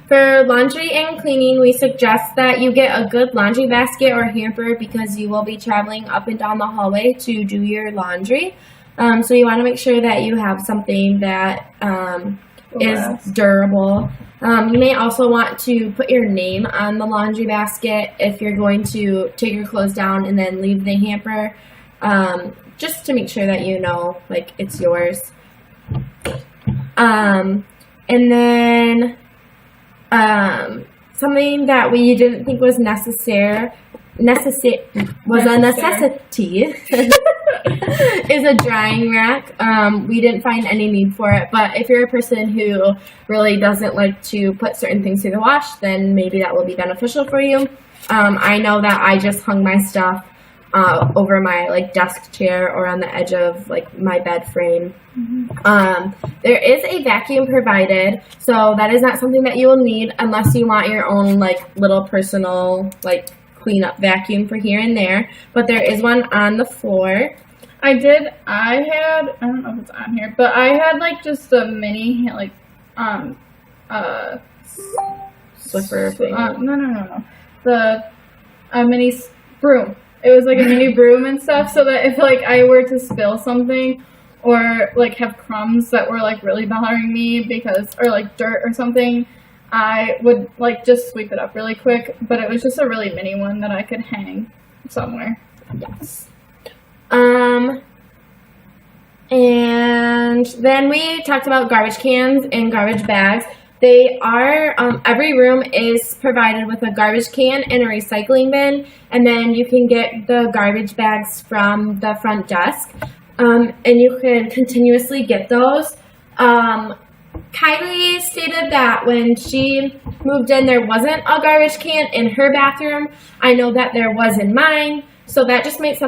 S1: For laundry and cleaning, we suggest that you get a good laundry basket or hamper because you will be traveling up and down the hallway to do your laundry. So you want to make sure that you have something that is durable. You may also want to put your name on the laundry basket if you're going to take your clothes down and then leave the hamper, just to make sure that you know, like, it's yours. And then something that we didn't think was a necessity is a drying rack. We didn't find any need for it, but if you're a person who really doesn't like to put certain things through the wash, then maybe that will be beneficial for you. I know that I just hung my stuff over my like desk chair or on the edge of like my bed frame. Mm-hmm. There is a vacuum provided, so that is not something that you will need unless you want your own like little personal like cleanup vacuum for here and there, but there is one on the floor.
S2: I don't know if it's on here, but I had like just a mini like
S1: Swiffer thing.
S2: No. A mini broom. It was like a mini broom and stuff, so that if like I were to spill something or like have crumbs that were like really bothering me or like dirt or something, I would like just sweep it up really quick. But it was just a really mini one that I could hang somewhere.
S1: Yes. And then we talked about garbage cans and garbage bags. They are, every room is provided with a garbage can and a recycling bin, and then you can get the garbage bags from the front desk, and you can continuously get those. Kylie stated that when she moved in, there wasn't a garbage can in her bathroom. I know that there was in mine, so that just might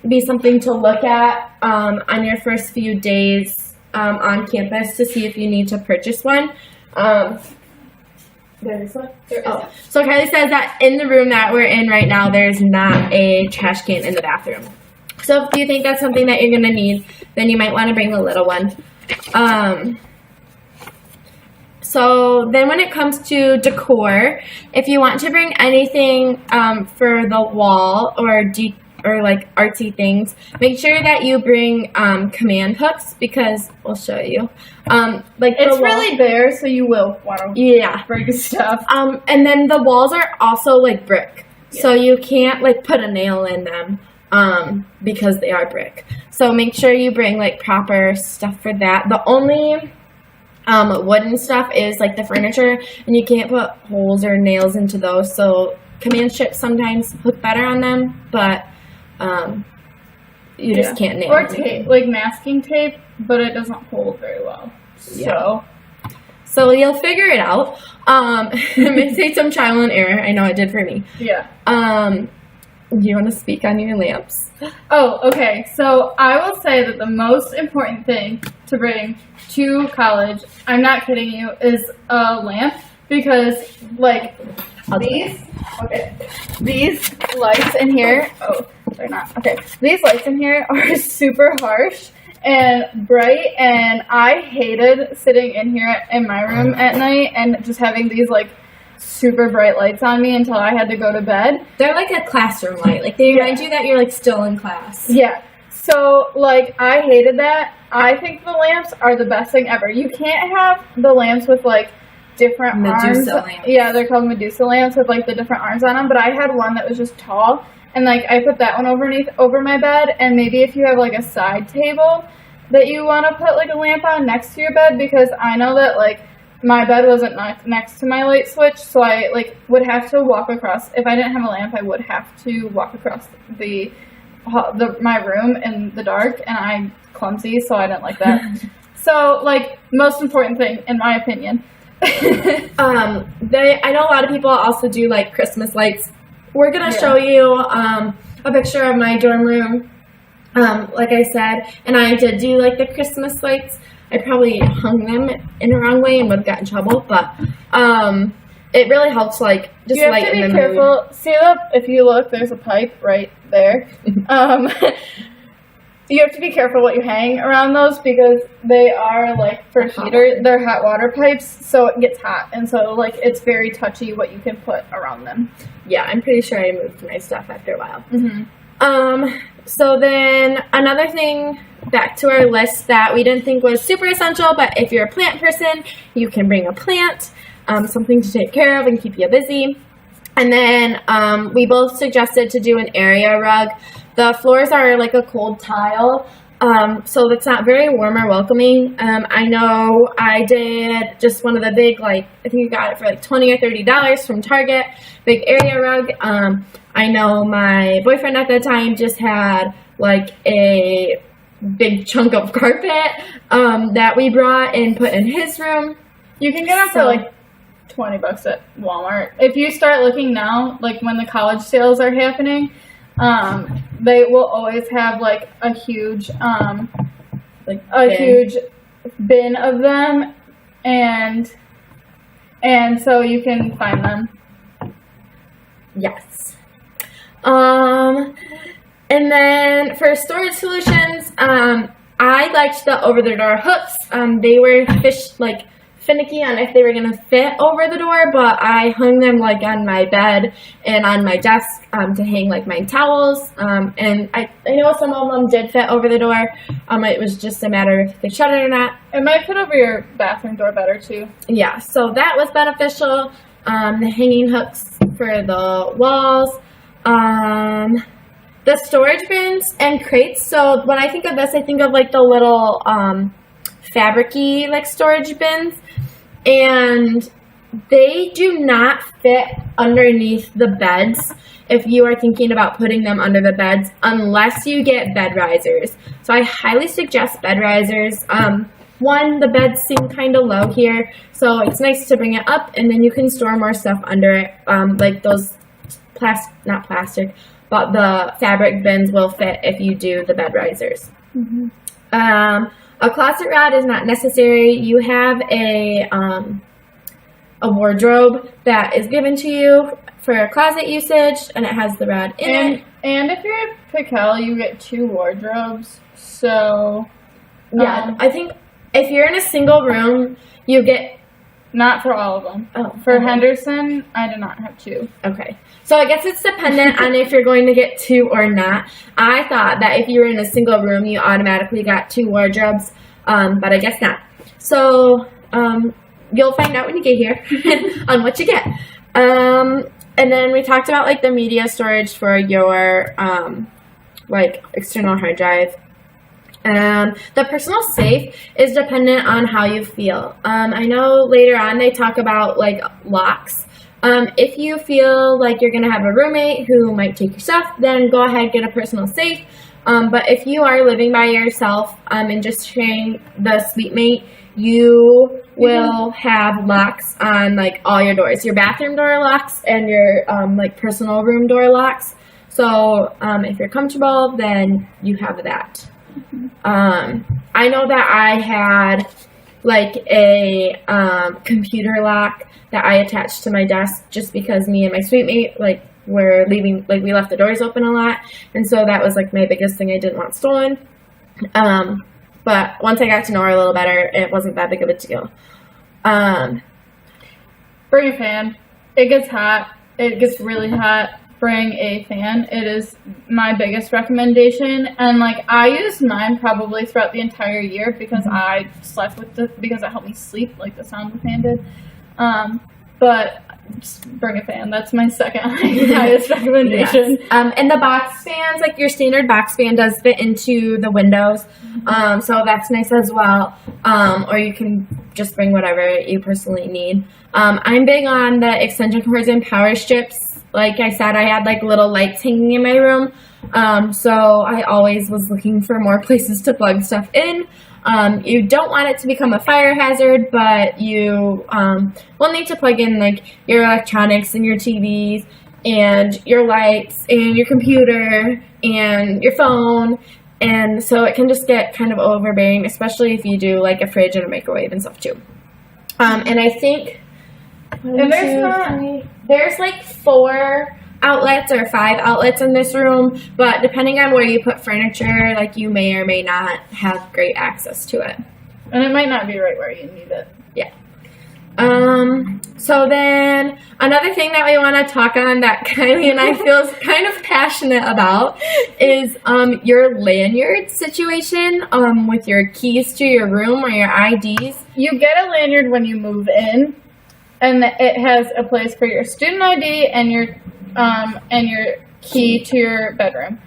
S1: be something to look at on your first few days on campus to see if you need to purchase one. There's one? So Kylie says that in the room that we're in right now, there's not a trash can in the bathroom. So if you think that's something that you're going to need, then you might want to bring a little one. So then when it comes to decor, if you want to bring anything for the wall or like artsy things, make sure that you bring command hooks because we'll show you. Like
S2: it's really there, so you will want to bring stuff.
S1: And then the walls are also like brick, so you can't like put a nail in them because they are brick. So make sure you bring like proper stuff for that. The only wooden stuff is like the furniture, and you can't put holes or nails into those. So command strips sometimes look better on them, but you just can't nail
S2: or
S1: them.
S2: tape, like masking tape, but it doesn't hold very well.
S1: So you'll figure it out. It may take some trial and error. I know it did for me.
S2: Yeah.
S1: Do you want to speak on your lamps?
S2: Oh, okay. So I will say that the most important thing to bring to college, I'm not kidding you, is a lamp, because like these lights in here, oh, they're not. Okay. These lights in here are super harsh and bright, and I hated sitting in here in my room at night and just having these like super bright lights on me until I had to go to bed.
S1: They're like a classroom light. Like they remind you that you're like still in class.
S2: Yeah. So like I hated that. I think the lamps are the best thing ever. You can't have the lamps with like different
S1: Medusa
S2: arms.
S1: lamps.
S2: Yeah, they're called Medusa lamps with like the different arms on them. But I had one that was just tall, and like I put that one over my bed. And maybe if you have like a side table that you want to put like a lamp on next to your bed, because I know that like my bed wasn't next to my light switch, so I like would have to walk across. If I didn't have a lamp, I would have to walk across my room in the dark, and I'm clumsy, so I didn't like that. So like most important thing in my opinion.
S1: I know a lot of people also do like Christmas lights. We're gonna show you a picture of my dorm room. Like I said, and I did do like the Christmas lights. I probably hung them in the wrong way and would have gotten in trouble, but it really helps like just lighten the mood. You have to be careful.
S2: See, if you look, there's a pipe right there. You have to be careful what you hang around those, because they are like for heater. They're hot water pipes, so it gets hot, and so like it's very touchy what you can put around them.
S1: Yeah, I'm pretty sure I moved my stuff after a while. So then another thing back to our list that we didn't think was super essential, but if you're a plant person, you can bring a plant, something to take care of and keep you busy. And then we both suggested to do an area rug. The floors are like a cold tile, so it's not very warm or welcoming. I know I did just one of the big, like, I think you got it for like $20 or $30 from Target, big area rug. I know my boyfriend at the time just had like a big chunk of carpet that we brought and put in his room.
S2: You can get them for like $20 at Walmart. If you start looking now, like when the college sales are happening, they will always have like a huge huge bin of them, and so you can find them.
S1: Yes. And then for storage solutions, I liked the over-the-door hooks. They were finicky on if they were going to fit over the door, but I hung them like on my bed and on my desk to hang like my towels. And I know some of them did fit over the door. It was just a matter of if you could shut it or not.
S2: It might fit over your bathroom door better too.
S1: Yeah, so that was beneficial. The hanging hooks for the walls. The storage bins and crates. So when I think of this, I think of like the little fabric-y like storage bins, and they do not fit underneath the beds if you are thinking about putting them under the beds, unless you get bed risers. So I highly suggest bed risers. One, the beds seem kind of low here, so it's nice to bring it up, and then you can store more stuff under it, like those not plastic, but the fabric bins will fit if you do the bed risers. A closet rod is not necessary. You have a wardrobe that is given to you for closet usage, and it has the rod in it.
S2: And if you're at Pickell, you get 2 wardrobes. So
S1: yeah, I think if you're in a single room, you get.
S2: Not for all of them.
S1: Oh,
S2: for Henderson, I do not have 2.
S1: Okay. So I guess it's dependent on if you're going to get 2 or not. I thought that if you were in a single room, you automatically got 2 wardrobes, but I guess not. So you'll find out when you get here on what you get. And then we talked about like the media storage for your like external hard drive. The personal safe is dependent on how you feel. I know later on they talk about like locks. If you feel like you're going to have a roommate who might take your stuff, then go ahead, get a personal safe. But if you are living by yourself and just sharing the suite mate, you will have locks on like all your doors, your bathroom door locks and your like personal room door locks. So if you're comfortable, then you have that. I know that I had like a computer lock that I attached to my desk just because me and my suite mate like were leaving, like we left the doors open a lot, and so that was like my biggest thing I didn't want stolen. But once I got to know her a little better, it wasn't that big of a deal.
S2: Bring a fan. It gets hot. It gets really hot. Bring a fan. It is my biggest recommendation, and like I used mine probably throughout the entire year because I slept with because it helped me sleep like the sound of the fan did. But just bring a fan. That's my second highest recommendation.
S1: Yes. And the box fans, like your standard box fan, does fit into the windows, so that's nice as well. Or you can just bring whatever you personally need. I'm big on the extension cords and power strips. Like I said, I had like little lights hanging in my room, so I always was looking for more places to plug stuff in. You don't want it to become a fire hazard, but you will need to plug in like your electronics and your TVs and your lights and your computer and your phone, and so it can just get kind of overbearing, especially if you do like a fridge and a microwave and stuff too. And I think there's like 4 outlets or 5 outlets in this room, but depending on where you put furniture, like you may or may not have great access to it.
S2: And it might not be right where you need it.
S1: Yeah. So then another thing that we want to talk on that Kylie and I feel kind of passionate about is your lanyard situation with your keys to your room or your IDs.
S2: You get a lanyard when you move in, and it has a place for your student ID and your key to your bedroom.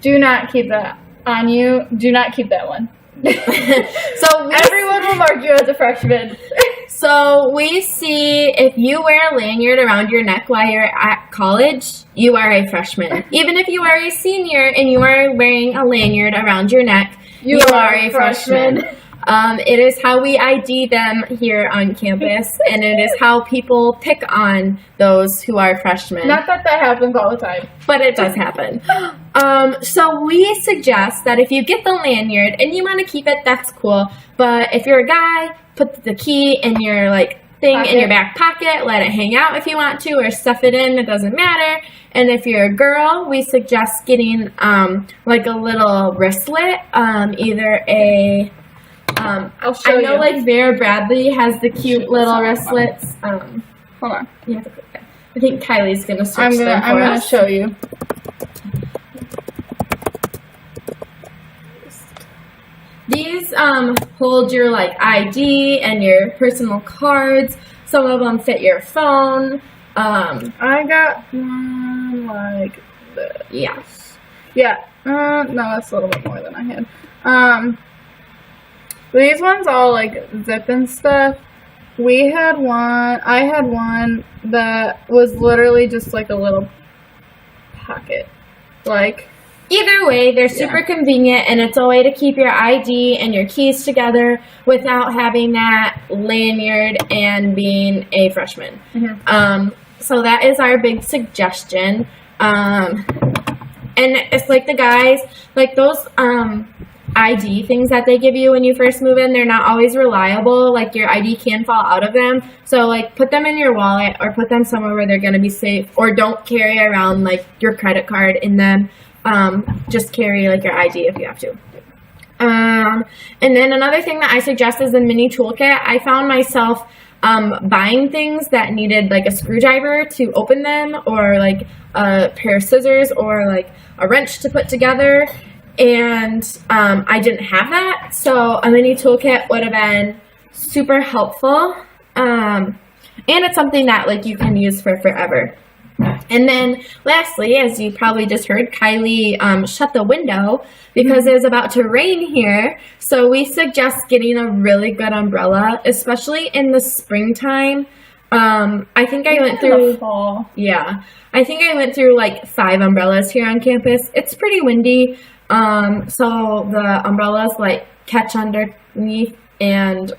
S2: Do not keep that on you. Do not keep that one.
S1: So
S2: everyone will mark you as a freshman.
S1: So we see if you wear a lanyard around your neck while you're at college, you are a freshman. Even if you are a senior and you are wearing a lanyard around your neck, you are a freshman. It is how we ID them here on campus, and it is how people pick on those who are freshmen.
S2: Not that happens all the time.
S1: But it does happen. So we suggest that if you get the lanyard and you want to keep it, that's cool. But if you're a guy, put the key in your thing in your back pocket, let it hang out if you want to, or stuff it in, it doesn't matter. And if you're a girl, we suggest getting a little wristlet, either a...
S2: I'll show you.
S1: I know Vera Bradley has the cute little wristlets.
S2: Hold on.
S1: You have to click that. I think Kylie's going to switch them for us.
S2: I'm going to show you.
S1: These hold your ID and your personal cards. Some of them fit your phone.
S2: I got one like this.
S1: Yes.
S2: Yeah. No, that's a little bit more than I had. These ones all zip and stuff. I had one that was literally just a little pocket.
S1: Either way, they're super convenient, and it's a way to keep your ID and your keys together without having that lanyard and being a freshman. Mm-hmm. So that is our big suggestion. And it's the guys, those ID things that they give you when you first move in, they're not always reliable. Your ID can fall out of them. So, put them in your wallet or put them somewhere where they're going to be safe. Or don't carry around, your credit card in them. Just carry, your ID if you have to. And then another thing that I suggest is a mini toolkit. I found myself buying things that needed, a screwdriver to open them, or, a pair of scissors, or, a wrench to put together. And I didn't have that, so a mini toolkit would have been super helpful. And it's something that you can use for forever. And then lastly, as you probably just heard, Kylie shut the window because it was about to rain here. So we suggest getting a really good umbrella, especially in the springtime. I think I went through fall. Yeah. I think I went through 5 umbrellas here on campus. It's pretty windy. So the umbrellas like catch underneath and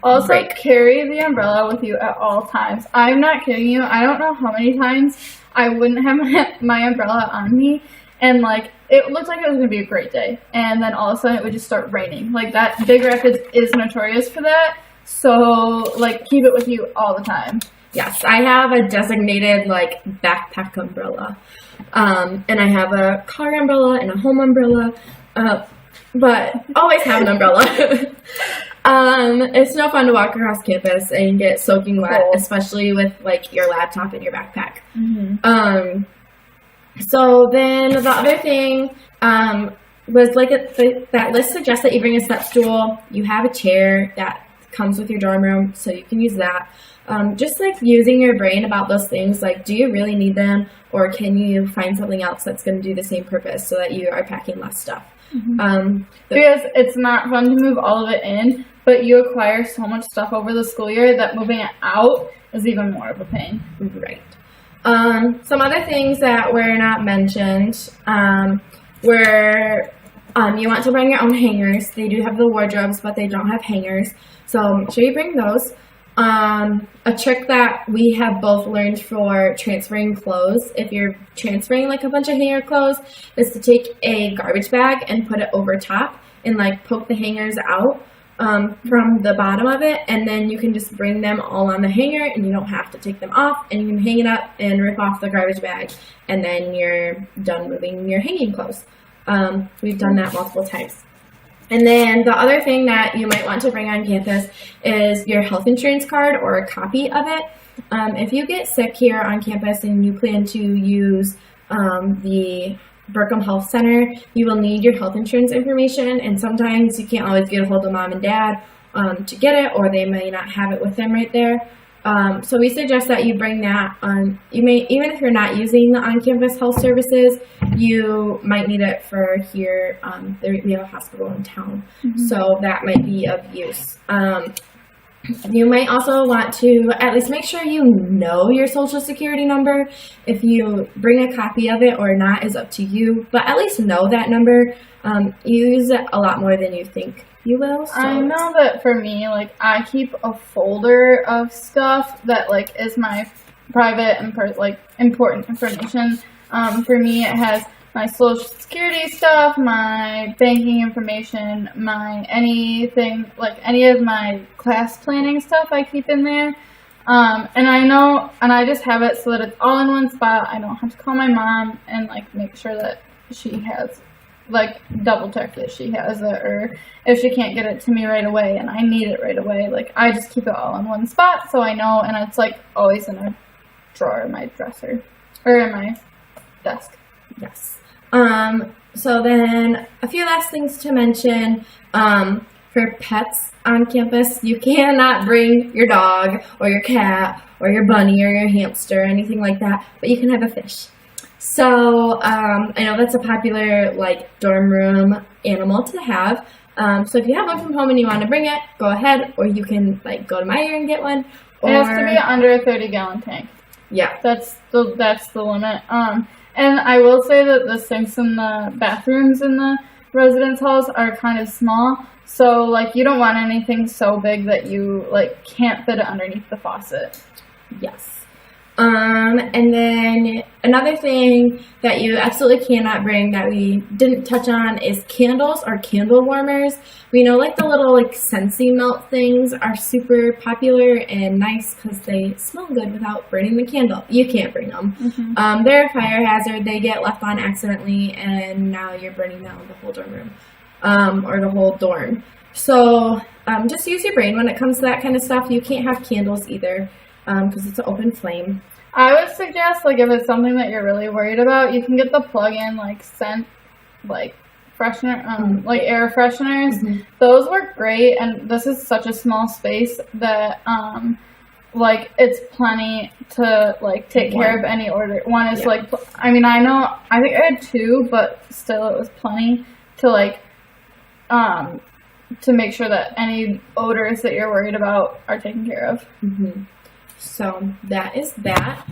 S2: Also,
S1: break.
S2: carry the umbrella with you at all times. I'm not kidding you. I don't know how many times I wouldn't have my umbrella on me, and like it looked like it was gonna be a great day, and then all of a sudden it would just start raining. Like that, Big Rapids is notorious for that. So like keep it with you all the time.
S1: Yes, I have a designated like backpack umbrella, and I have a car umbrella and a home umbrella, but always have an umbrella. It's no fun to walk across campus and get soaking wet,
S2: Cool.
S1: especially with like your laptop and your backpack.
S2: Mm-hmm.
S1: So then the other thing was like that list suggests that you bring a step stool. You have a chair that comes with your dorm room, so you can use that. Just like using your brain about those things, like do you really need them, or can you find something else that's going to do the same purpose so that you are packing less stuff?
S2: Mm-hmm. Because it's not fun to move all of it in, but you acquire so much stuff over the school year that moving it out is even more of a pain.
S1: Right. Some other things that were not mentioned were you want to bring your own hangers. They do have the wardrobes, but they don't have hangers, so make sure you bring those. A trick that we have both learned for transferring clothes, if you're transferring like a bunch of hanger clothes, is to take a garbage bag and put it over top and like poke the hangers out from the bottom of it, and then you can just bring them all on the hanger and you don't have to take them off, and you can hang it up and rip off the garbage bag, and then you're done moving your hanging clothes. We've done that multiple times. And then the other thing that you might want to bring on campus is your health insurance card or a copy of it. If you get sick here on campus and you plan to use the Burkham Health Center, you will need your health insurance information, and sometimes you can't always get a hold of mom and dad to get it, or they may not have it with them right there. So we suggest that you bring that on. You may, even if you're not using the on-campus health services, you might need it for here. We have a hospital in town, so that might be of use. You might also want to at least make sure you know your social security number. If you bring a copy of it or not is up to you, but at least know that number. You use it a lot more than you think you will. So.
S2: I know that for me, like, I keep a folder of stuff that, like, is my private and, important information. For me, it has my social security stuff, my banking information, anything, like, any of my class planning stuff I keep in there. And I just have it so that it's all in one spot. I don't have to call my mom and, like, make sure that she has, like, double check that she has it, or if she can't get it to me right away and I need it right away, like, I just keep it all in one spot so I know, and it's, like, always in a drawer in my dresser, or in my desk.
S1: Yes. So then a few last things to mention. For pets on campus, you cannot bring your dog or your cat or your bunny or your hamster or anything like that, but you can have a fish. So I know that's a popular like dorm room animal to have. So if you have one from home and you want to bring it, go ahead, or you can like go to Meijer and get one.
S2: It has to be under a 30-gallon tank.
S1: Yeah,
S2: that's the limit. And I will say that the sinks in the bathrooms in the residence halls are kind of small, so like you don't want anything so big that you like can't fit it underneath the faucet.
S1: Yes. And then another thing that you absolutely cannot bring that we didn't touch on is candles or candle warmers. We know like the little like Scentsy melt things are super popular and nice because they smell good without burning the candle. You can't bring them. They're a fire hazard. They get left on accidentally and now you're burning down the whole dorm room or the whole dorm. So just use your brain when it comes to that kind of stuff. You can't have candles either because it's an open flame.
S2: I would suggest, like, if it's something that you're really worried about, you can get the plug-in, like, scent, like, freshener, like, air fresheners. Those work great, and this is such a small space that, like, it's plenty to, like, take care of any order. One is, like, I mean, I think I had two, but still it was plenty to, like, to make sure that any odors that you're worried about are taken care of.
S1: So that is that.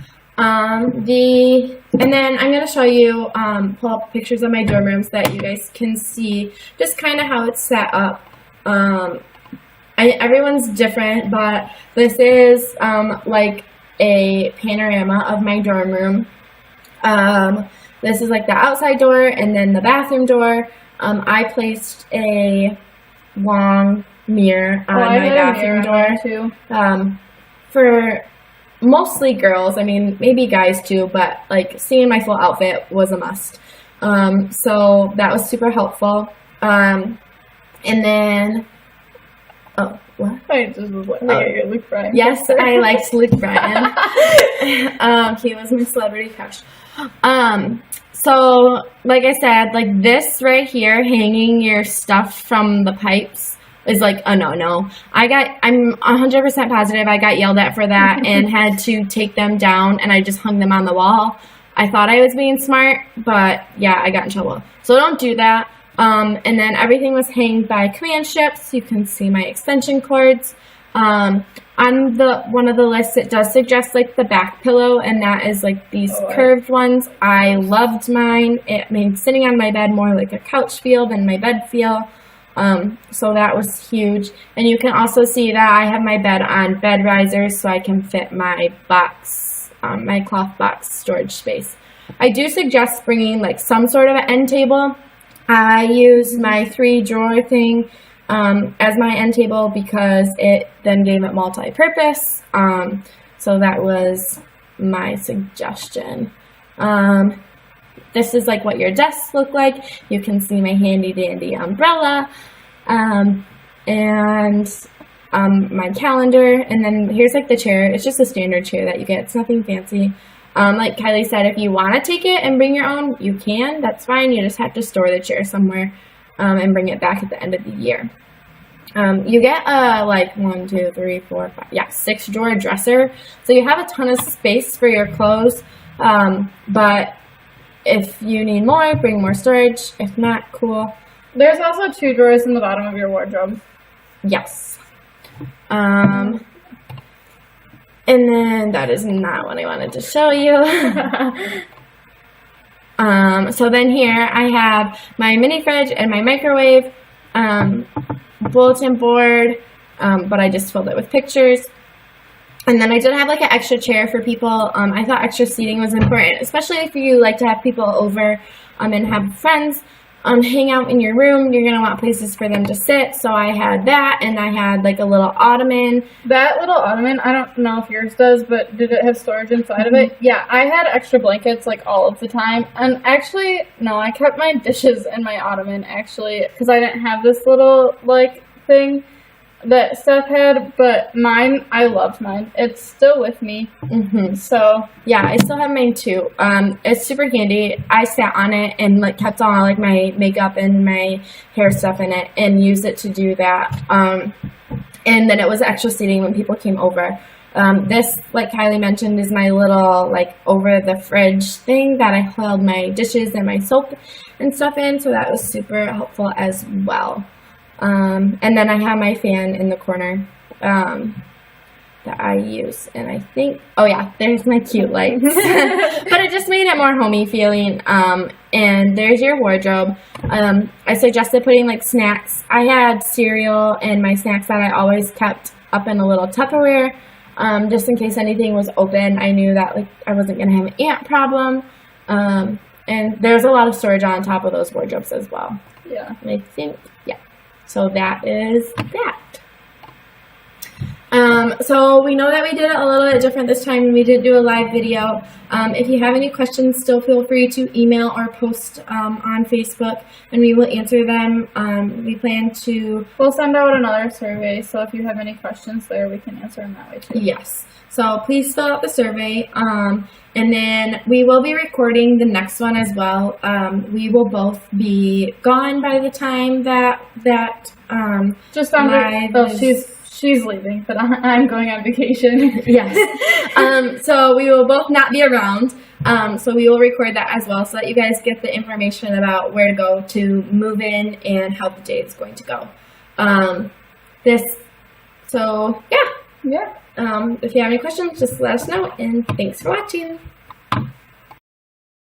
S1: And then I'm going to show you, pull up pictures of my dorm rooms that you guys can see just kind of how it's set up. Everyone's different, but this is like a panorama of my dorm room. This is like the outside door and then the bathroom door. I placed a long mirror on my bathroom door too. For mostly girls, I mean maybe guys too, but like seeing my full outfit was a must. So that was super helpful. And then what?
S2: I just was like, oh, Luke Bryan.
S1: Yes, I liked Luke Bryan. He was my celebrity crush. So like I said, like this right here, hanging your stuff from the pipes is like a no-no. I'm 100% positive I got yelled at for that and had to take them down, and I just hung them on the wall. I thought I was being smart, but yeah, I got in trouble. So don't do that. And then everything was hanged by command strips. You can see my extension cords. On one of the lists, it does suggest like the back pillow, and that is like these curved ones. I loved mine. It made sitting on my bed more like a couch feel than my bed feel. So that was huge. And you can also see that I have my bed on bed risers so I can fit my box, my cloth box storage space. I do suggest bringing like some sort of an end table. I used my 3-drawer thing as my end table because it then gave it multi-purpose. So that was my suggestion. This is like what your desks look like. You can see my handy dandy umbrella and my calendar. And then here's like the chair. It's just a standard chair that you get. It's nothing fancy. Like Kylie said, if you want to take it and bring your own, you can. That's fine. You just have to store the chair somewhere and bring it back at the end of the year. You get like 1, 2, 3, 4, 5, 6-drawer dresser. So you have a ton of space for your clothes. But if you need more, bring more storage. If not, cool.
S2: There's also 2 drawers in the bottom of your wardrobe.
S1: Yes. And then that is not what I wanted to show you. So then here I have my mini fridge and my microwave, bulletin board, but I just filled it with pictures. And then I did have like an extra chair for people. I thought extra seating was important, especially if you like to have people over and have friends hang out in your room. You're going to want places for them to sit. So I had that, and I had like a little ottoman.
S2: That little ottoman, I don't know if yours does, but did it have storage inside of it? Yeah, I had extra blankets like all of the time. And actually, no, I kept my dishes in my ottoman actually because I didn't have this little like thing that Steph had, but mine, I loved mine. It's still with me. So
S1: yeah, I still have mine too. It's super handy. I sat on it and like kept all like my makeup and my hair stuff in it and used it to do that. And then it was extra seating when people came over. This, like Kylie mentioned, is my little like over the fridge thing that I held my dishes and my soap and stuff in, so that was super helpful as well. And then I have my fan in the corner that I use, and I think, oh yeah, there's my cute lights. But it just made it more homey feeling. And there's your wardrobe. I suggested putting like snacks. I had cereal and my snacks that I always kept up in a little Tupperware, just in case anything was open. I knew that like I wasn't gonna have an ant problem. And there's a lot of storage on top of those wardrobes as well.
S2: Yeah,
S1: and I think, yeah. So that is that. So we know that we did it a little bit different this time. We didn't do a live video. If you have any questions, still feel free to email or post on Facebook, and we will answer them. We'll
S2: send out another survey, so if you have any questions there, we can answer them that way too.
S1: Yes. So please fill out the survey. And then we will be recording the next one as well. We will both be gone by the time that
S2: just on she's leaving, but I'm going on vacation.
S1: Yes. So we will both not be around. So we will record that as well, so that you guys get the information about where to go to move in and how the day is going to go. So yeah.
S2: Yeah.
S1: If you have any questions, just let us know, and thanks for watching.